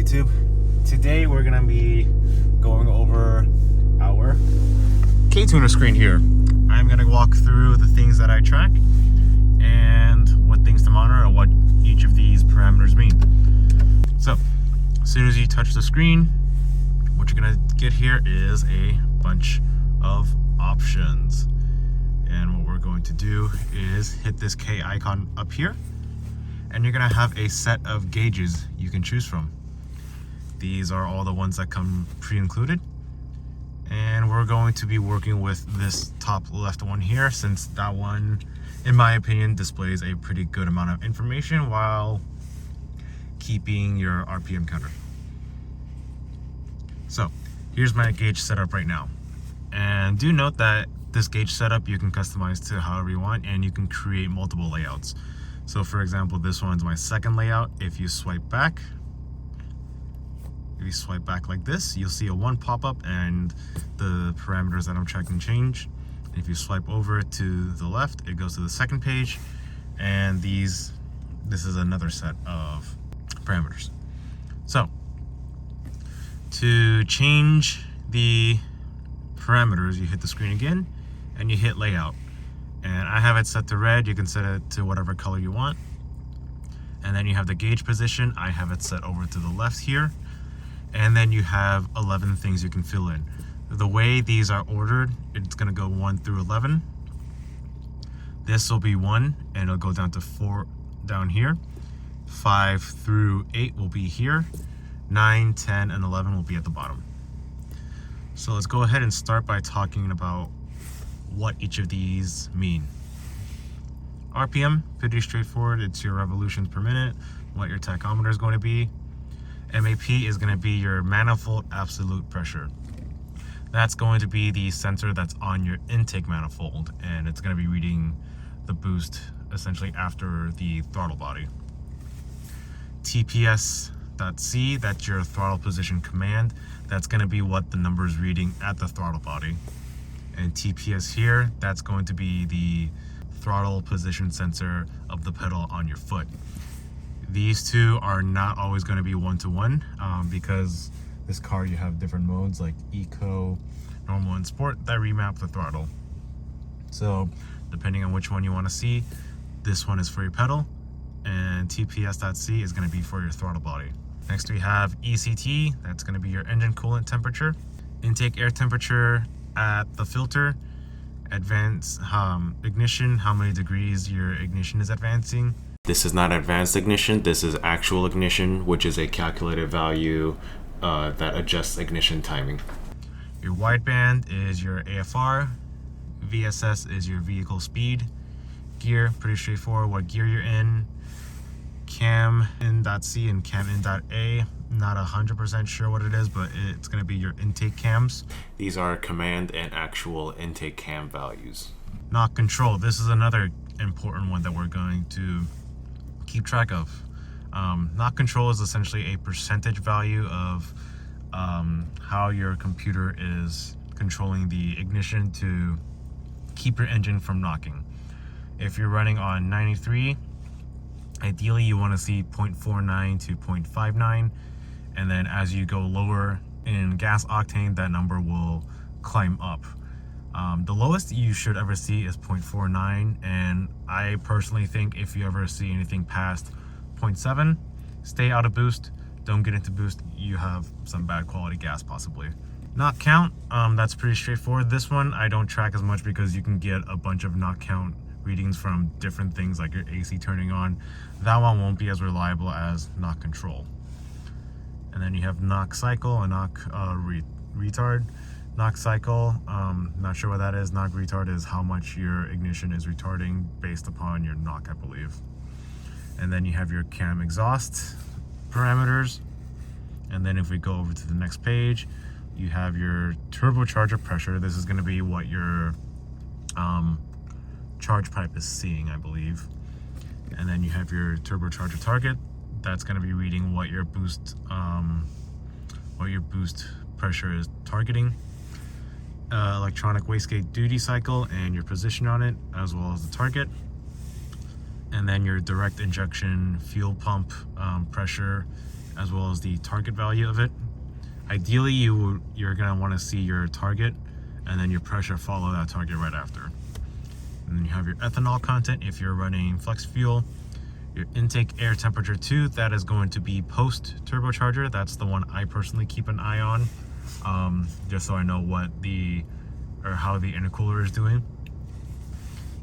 YouTube? Today we're gonna be going over our KTuner screen here. I'm gonna walk through the things that I track and what things to monitor and what each of these parameters mean. So, as soon as you touch the screen, what you're gonna get here is a bunch of options. And what we're going to do is hit this K icon up here, and you're gonna have a set of gauges you can choose from. These are all the ones that come pre-included, and we're going to be working with this top left one here, since that one, in my opinion, displays a pretty good amount of information while keeping your RPM counter. So here's my gauge setup right now, and do note that this gauge setup you can customize to however you want, and you can create multiple layouts. So for example, this one's my second layout. If you swipe back like this, you'll see a 1 pop up and the parameters that I'm tracking change. If you swipe over to the left, it goes to the second page, and this is another set of parameters. So to change the parameters, you hit the screen again and you hit layout, and I have it set to red. You can set it to whatever color you want. And then you have the gauge position. I have it set over to the left here, and then you have 11 things you can fill in. The way these are ordered, it's going to go 1 through 11. This will be 1, and it'll go down to 4 down here. 5 through 8 will be here. 9, 10, and 11 will be at the bottom. So let's go ahead and start by talking about what each of these mean. RPM, pretty straightforward. It's your revolutions per minute, what your tachometer is going to be. MAP is going to be your manifold absolute pressure. That's going to be the sensor that's on your intake manifold, and it's going to be reading the boost essentially after the throttle body. TPS.C, that's your throttle position command. That's going to be what the number is reading at the throttle body. And TPS here, that's going to be the throttle position sensor of the pedal on your foot. These two are not always going to be one-to-one, because this car, you have different modes like Eco, Normal, and Sport that remap the throttle. So depending on which one you want to see, this one is for your pedal, and TPS.C is going to be for your throttle body. Next we have ECT, that's going to be your engine coolant temperature. Intake air temperature at the filter. Advanced ignition, how many degrees your ignition is advancing. This is not advanced ignition, this is actual ignition, which is a calculated value that adjusts ignition timing. Your wideband is your AFR. VSS is your vehicle speed. Gear, pretty straightforward, what gear you're in. Cam in.C and cam in.A, not 100% sure what it is, but it's going to be your intake cams. These are command and actual intake cam values. Knock control, this is another important one that we're going to keep track of. Knock control is essentially a percentage value of how your computer is controlling the ignition to keep your engine from knocking. If you're running on 93, ideally you want to see 0.49 to 0.59, and then as you go lower in gas octane, that number will climb up. The lowest you should ever see is 0.49, and I personally think if you ever see anything past 0.7, stay out of boost, don't get into boost, you have some bad quality gas possibly. Knock count, that's pretty straightforward. This one I don't track as much because you can get a bunch of knock count readings from different things like your AC turning on. That one won't be as reliable as knock control. And then you have knock cycle and knock retard. Knock cycle, not sure what that is. Knock retard is how much your ignition is retarding based upon your knock, I believe. And then you have your cam exhaust parameters. And then if we go over to the next page, you have your turbocharger pressure. This is going to be what your charge pipe is seeing, I believe. And then you have your turbocharger target. That's going to be reading what your boost pressure is targeting. Electronic wastegate duty cycle and your position on it, as well as the target. And then your direct injection fuel pump pressure as well as the target value of it. Ideally, you're going to want to see your target and then your pressure follow that target right after. And then you have your ethanol content if you're running flex fuel. Your intake air temperature 2, that is going to be post turbocharger. That's the one I personally keep an eye on, just so I know how the intercooler is doing.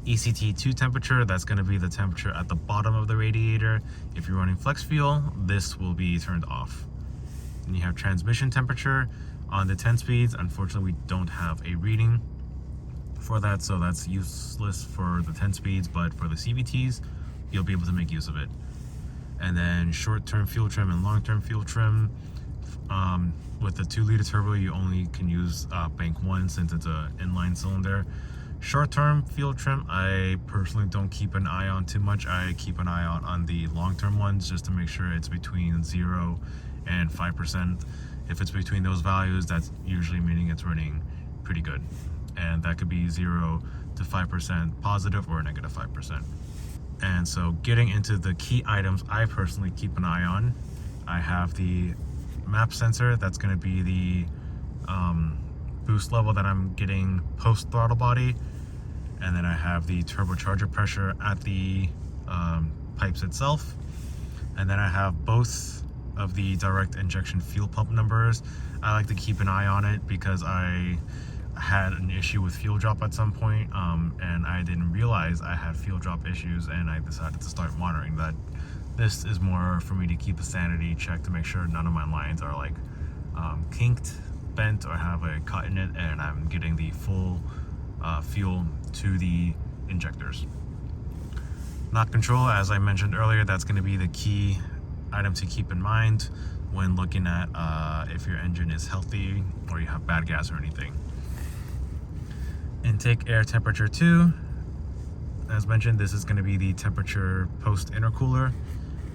ECT2 temperature, that's going to be the temperature at the bottom of the radiator. If you're running flex fuel, this will be turned off. And you have transmission temperature on the 10 speeds. Unfortunately, we don't have a reading for that, so that's useless for the 10 speeds, but for the CVTs, you'll be able to make use of it. And then short-term fuel trim and long-term fuel trim. With the 2-liter turbo, you only can use bank 1 since it's an inline cylinder. Short-term fuel trim, I personally don't keep an eye on too much. I keep an eye out on the long-term ones just to make sure it's between 0 and 5%. If it's between those values, that's usually meaning it's running pretty good. And that could be 0 to 5% positive or negative 5%. And so getting into the key items I personally keep an eye on, I have the map sensor. That's going to be the boost level that I'm getting post throttle body. And then I have the turbocharger pressure at the pipes itself. And then I have both of the direct injection fuel pump numbers. I like to keep an eye on it because I had an issue with fuel drop at some point, and I didn't realize I had fuel drop issues, and I decided to start monitoring that. This is more for me to keep a sanity check to make sure none of my lines are like kinked, bent, or have a cut in it, and I'm getting the full fuel to the injectors. Knock control, as I mentioned earlier, that's going to be the key item to keep in mind when looking at if your engine is healthy or you have bad gas or anything. Intake air temperature 2, as mentioned, this is going to be the temperature post intercooler.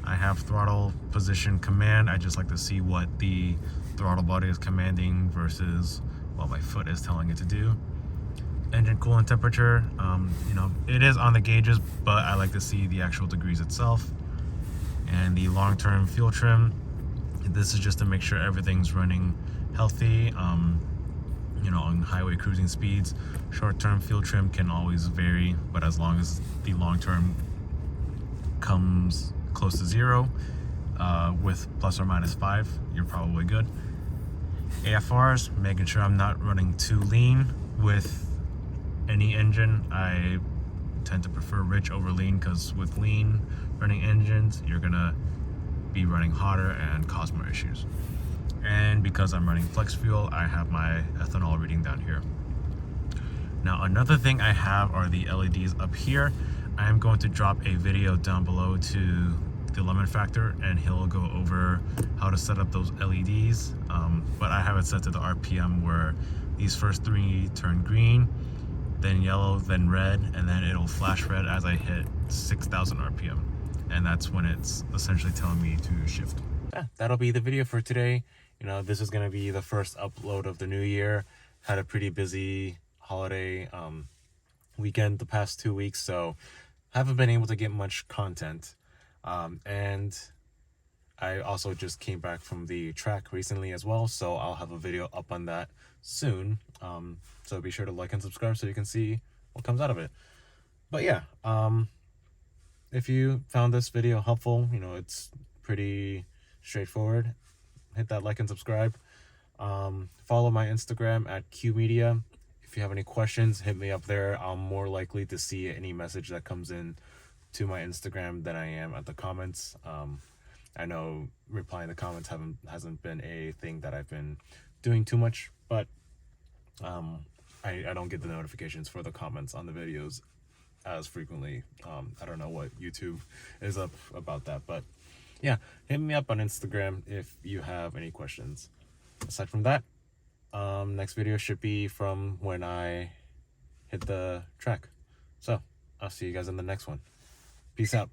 I have throttle position command. I just like to see what the throttle body is commanding versus what my foot is telling it to do. Engine coolant temperature, it is on the gauges, but I like to see the actual degrees itself. And the long-term fuel trim, this is just to make sure everything's running healthy, on highway cruising speeds. Short-term fuel trim can always vary, but as long as the long-term comes close to 0 with plus or minus 5, you're probably good. AFRs, making sure I'm not running too lean with any engine. I tend to prefer rich over lean because with lean running engines, you're gonna be running hotter and cause more issues. And because I'm running flex fuel, I have my ethanol reading down here. Now, another thing I have are the LEDs up here. I am going to drop a video down below to the Lemon Factor, and he'll go over how to set up those LEDs. But I have it set to the RPM where these first 3 turn green, then yellow, then red, and then it'll flash red as I hit 6,000 RPM. And that's when it's essentially telling me to shift. Yeah, that'll be the video for today. This is going to be the first upload of the new year. Had a pretty busy holiday weekend the past 2 weeks, so haven't been able to get much content. And I also just came back from the track recently as well, so I'll have a video up on that soon. So be sure to like and subscribe so you can see what comes out of it. But yeah, if you found this video helpful, it's pretty straightforward. Hit that like and subscribe. Follow my Instagram at QMedia. If you have any questions, hit me up there. I'm more likely to see any message that comes in to my Instagram than I am at the comments. I know replying to comments hasn't been a thing that I've been doing too much, but I don't get the notifications for the comments on the videos as frequently. I don't know what YouTube is up about that, but yeah, hit me up on Instagram if you have any questions. Aside from that, next video should be from when I hit the track. So I'll see you guys in the next one. Peace out.